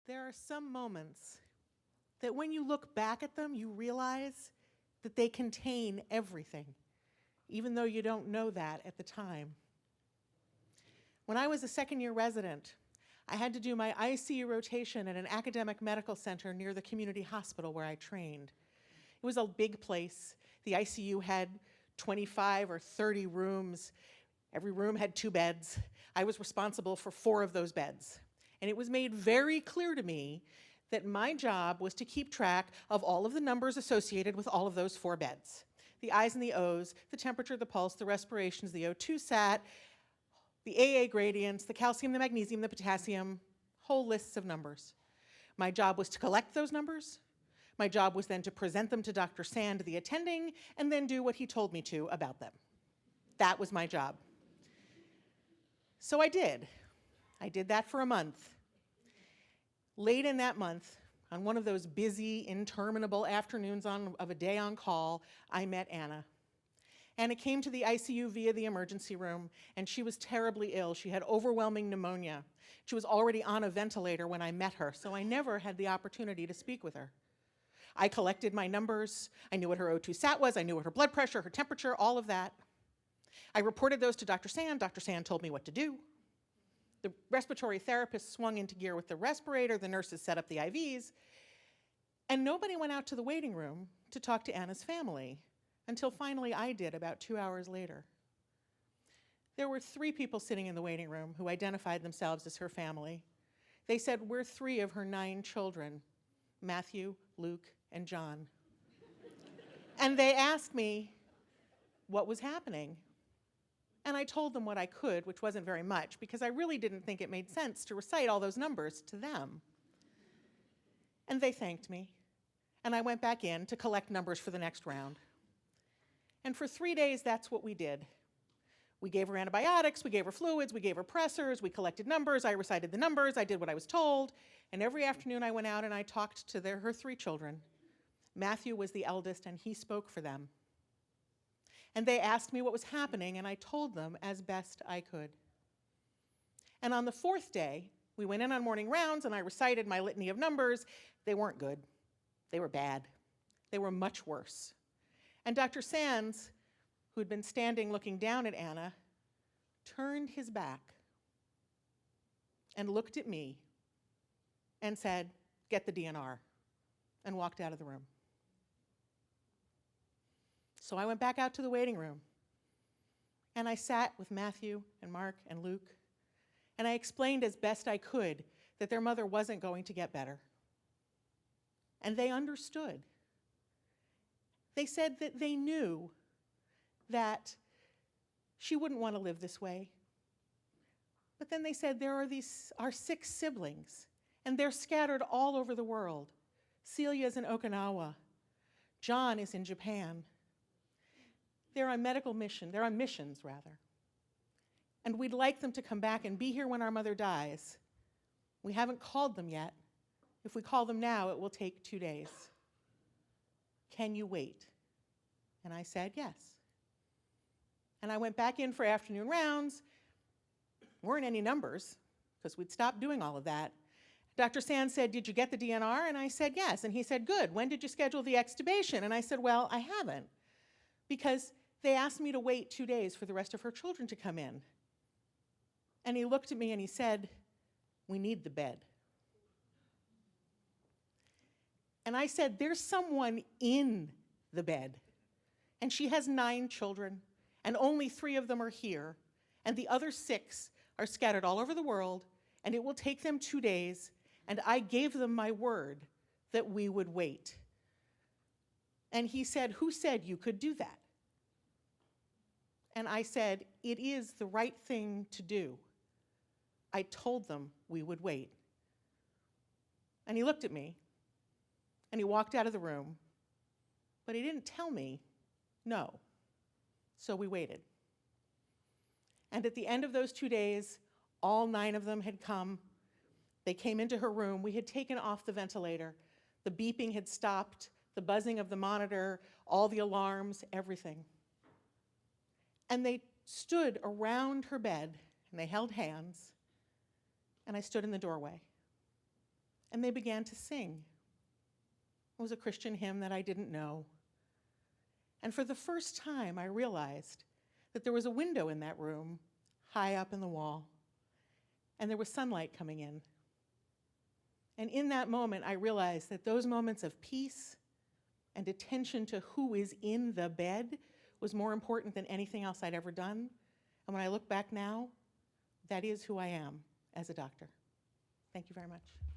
There are some moments that when you look back at them, you realize that they contain everything, even though you don't know that at the time. When I was a second-year resident, I had to do my ICU rotation at an academic medical center near the community hospital where I trained. It was a big place. The ICU had 25 or 30 rooms. Every room had 2 beds. I was responsible for 4 of those beds. And it was made very clear to me that my job was to keep track of all of the numbers associated with all of those 4 beds. The I's and the O's, the temperature, the pulse, the respirations, the O2 sat, the AA gradients, the calcium, the magnesium, the potassium, whole lists of numbers. My job was to collect those numbers. My job was then to present them to Dr. Sand, the attending, and then do what he told me to about them. That was my job. So I did. I did that for a month. Late in that month, on one of those busy, interminable afternoons of a day on call, I met Anna. Anna came to the ICU via the emergency room, and she was terribly ill. She had overwhelming pneumonia. She was already on a ventilator when I met her, so I never had the opportunity to speak with her. I collected my numbers. I knew what her O2 sat was. I knew what her blood pressure, her temperature, all of that. I reported those to Dr. Sand. Dr. Sand told me what to do. The respiratory therapist swung into gear with the respirator. The nurses set up the IVs. And nobody went out to the waiting room to talk to Anna's family until finally I did about 2 hours later. There were 3 people sitting in the waiting room who identified themselves as her family. They said, we're 3 of her 9 children, Matthew, Luke, and John. And they asked me what was happening. And I told them what I could, which wasn't very much, because I really didn't think it made sense to recite all those numbers to them. And they thanked me. And I went back in to collect numbers for the next round. And for 3 days, that's what we did. We gave her antibiotics, we gave her fluids, we gave her pressors, we collected numbers, I recited the numbers, I did what I was told, and every afternoon I went out and I talked to her 3 children. Matthew was the eldest, and he spoke for them. And they asked me what was happening, and I told them as best I could. And on the 4th day, we went in on morning rounds, and I recited my litany of numbers. They weren't good. They were bad. They were much worse. And Dr. Sands, who had been standing looking down at Anna, turned his back and looked at me and said, "Get the DNR," and walked out of the room. So I went back out to the waiting room, and I sat with Matthew and Mark and Luke, and I explained as best I could that their mother wasn't going to get better. And they understood. They said that they knew that she wouldn't want to live this way. But then they said there are our 6 siblings, and they're scattered all over the world. Celia's in Okinawa. John is in Japan. They're on medical mission. They're on missions, rather. And we'd like them to come back and be here when our mother dies. We haven't called them yet. If we call them now, it will take 2 days. Can you wait? And I said, yes. And I went back in for afternoon rounds. Weren't any numbers, because we'd stopped doing all of that. Dr. Sand said, "Did you get the DNR?" And I said, yes. And he said, "Good. When did you schedule the extubation?" And I said, "Well, I haven't, because they asked me to wait 2 days for the rest of her children to come in." And he looked at me and he said, "We need the bed." And I said, "There's someone in the bed. And she has 9 children, and only 3 of them are here. And the other 6 are scattered all over the world, and it will take them 2 days. And I gave them my word that we would wait." And he said, "Who said you could do that?" And I said, "It is the right thing to do. I told them we would wait." And he looked at me, and he walked out of the room, but he didn't tell me no. So we waited. And at the end of those 2 days, all 9 of them had come. They came into her room. We had taken off the ventilator. The beeping had stopped, the buzzing of the monitor, all the alarms, everything. And they stood around her bed, and they held hands, and I stood in the doorway. and they began to sing. It was a Christian hymn that I didn't know. And for the first time, I realized that there was a window in that room, high up in the wall, and there was sunlight coming in. And in that moment, I realized that those moments of peace and attention to who is in the bed was more important than anything else I'd ever done. And when I look back now, that is who I am as a doctor. Thank you very much.